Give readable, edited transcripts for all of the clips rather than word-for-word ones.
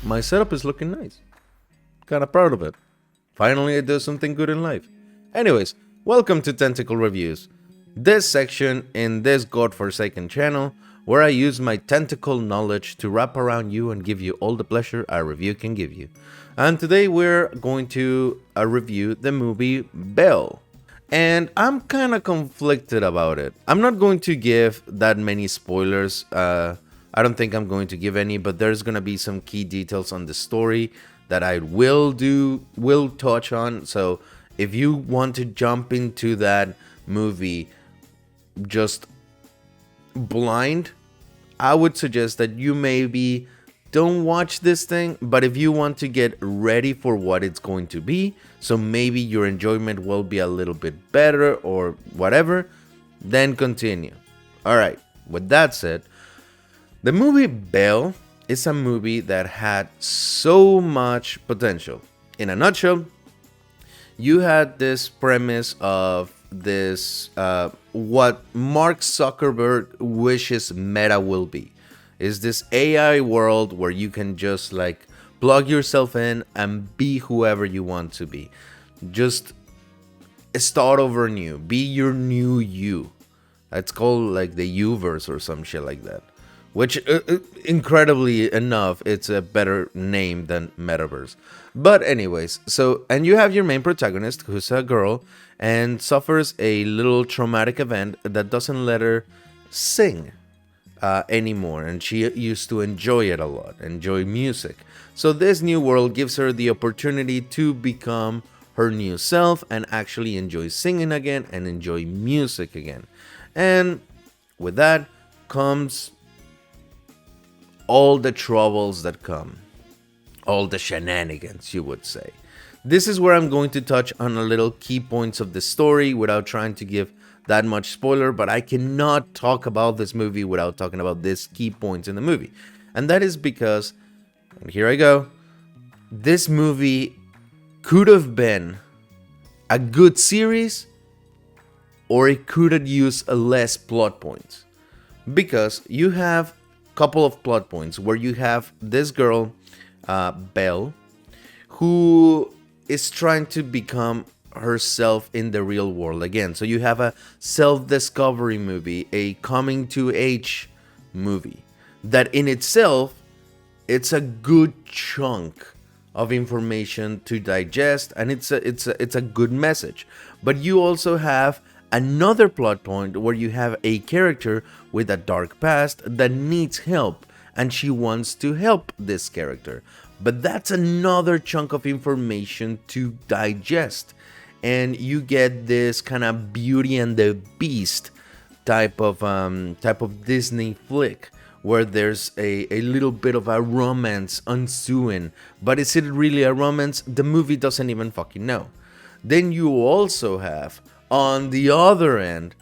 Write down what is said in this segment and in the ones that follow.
My setup is looking nice. Kinda proud of it. Finally, I do something good in life. Anyways, welcome to Tentacle Reviews. This section in this godforsaken channel where I use my tentacle knowledge to wrap around you and give you all the pleasure a review can give you. And today we're going to review the movie Belle. And I'm kind of conflicted about it. I'm not going to give that many spoilers. I don't think I'm going to give any, but there's going to be some key details on the story that I will touch on. So if you want to jump into that movie just blind, I would suggest that you maybe don't watch this thing, but if you want to get ready for what it's going to be, so maybe your enjoyment will be a little bit better or whatever, then continue. Alright, with that said, the movie Belle is a movie that had so much potential. In a nutshell, you had this premise of this, what Mark Zuckerberg wishes Meta will be. Is this AI world where you can just like plug yourself in and be whoever you want to be. Just start over new. Be your new you. It's called like the Uverse or some shit like that. Which, incredibly enough, it's a better name than Metaverse. But anyways, and you have your main protagonist, who's a girl, and suffers a little traumatic event that doesn't let her sing anymore, and she used to enjoy it a lot, enjoy music. So this new world gives her the opportunity to become her new self and actually enjoy singing again and enjoy music again. And with that comes all the troubles that come, all the shenanigans, you would say. This is where I'm going to touch on a little key points of the story without trying to give that much spoiler, but I cannot talk about this movie without talking about these key points in the movie. And that is because, and here I go, this movie could have been a good series, or it could have used less plot points. Because you have a couple of plot points where you have this girl, Belle, who is trying to become herself in the real world again. So you have a self-discovery movie, a coming to age movie that in itself, it's a good chunk of information to digest, and it's a good message. But you also have another plot point where you have a character with a dark past that needs help, and she wants to help this character. But that's another chunk of information to digest. And you get this kind of Beauty and the Beast type of Disney flick where there's a little bit of a romance ensuing. But is it really a romance? The movie doesn't even fucking know. Then you also have, on the other end,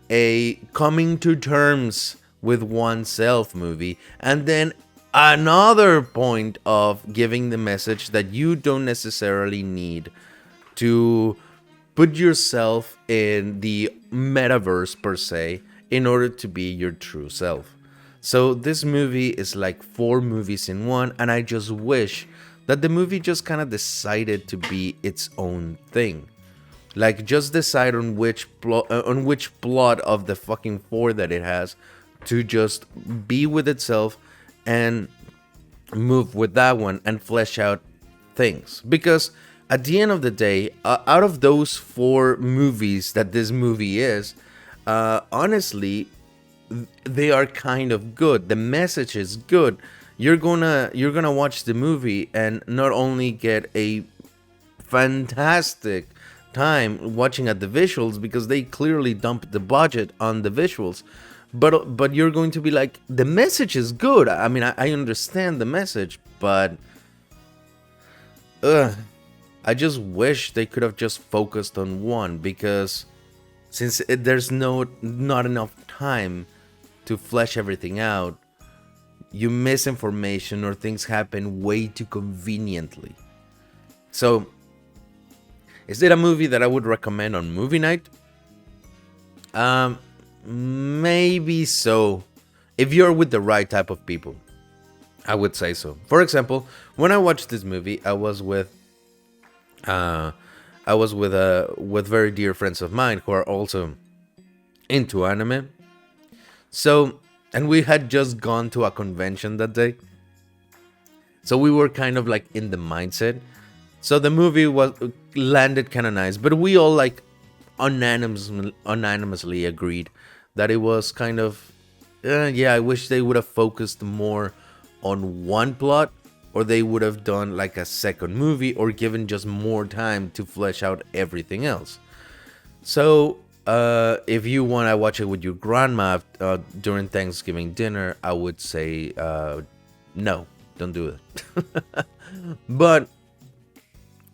a coming to terms with oneself movie, and then another point of giving the message that you don't necessarily need to put yourself in the metaverse per se in order to be your true self. So this movie is like 4 movies in one, and I just wish that the movie just kind of decided to be its own thing. Like, just decide on which plot of the fucking 4 that it has to just be with itself and move with that one and flesh out things. Because at the end of the day, out of those 4 movies that this movie is, honestly, they are kind of good. The message is good. You're gonna watch the movie and not only get a fantastic time watching at the visuals, because they clearly dumped the budget on the visuals, but you're going to be like, the message is good. I mean, I understand the message, but I just wish they could have just focused on one, because since there's not enough time to flesh everything out, you miss information or things happen way too conveniently. So, is it a movie that I would recommend on movie night? Maybe so, if you're with the right type of people. I would say so. For example, when I watched this movie, uh, with very dear friends of mine who are also into anime. So, and we had just gone to a convention that day. So we were kind of like in the mindset. So the movie was landed kind of nice, but we all like unanimously agreed that it was kind of yeah, I wish they would have focused more on one plot, or they would have done like a second movie, or given just more time to flesh out everything else. So if you want to watch it with your grandma during Thanksgiving dinner, I would say no, don't do it. But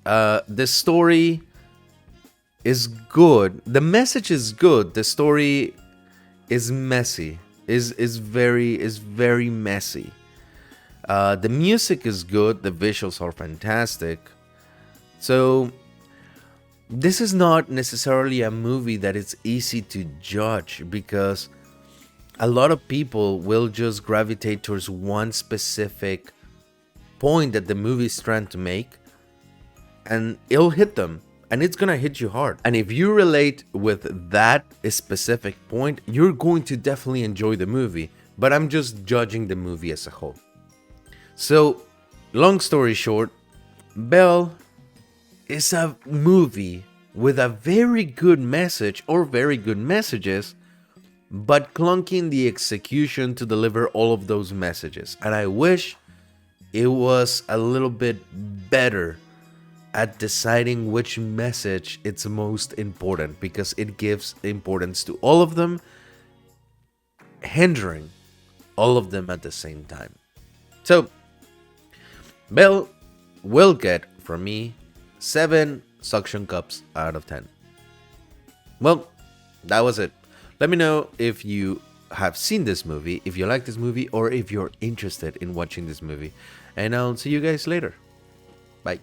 the story is good. The message is good. The story is messy. Is very messy. The music is good. The visuals are fantastic. So this is not necessarily a movie that it's easy to judge, because a lot of people will just gravitate towards one specific point that the movie is trying to make, and it'll hit them, and it's gonna hit you hard. And if you relate with that specific point, you're going to definitely enjoy the movie. But I'm just judging the movie as a whole. So, long story short, Belle is a movie with a very good message, or very good messages, but clunky in the execution to deliver all of those messages. And I wish it was a little bit better at deciding which message it's most important, because it gives importance to all of them, hindering all of them at the same time. So, Belle will get from me 7 suction cups out of 10. Well, that was it. Let me know if you have seen this movie, if you like this movie, or if you're interested in watching this movie. And I'll see you guys later. Bye.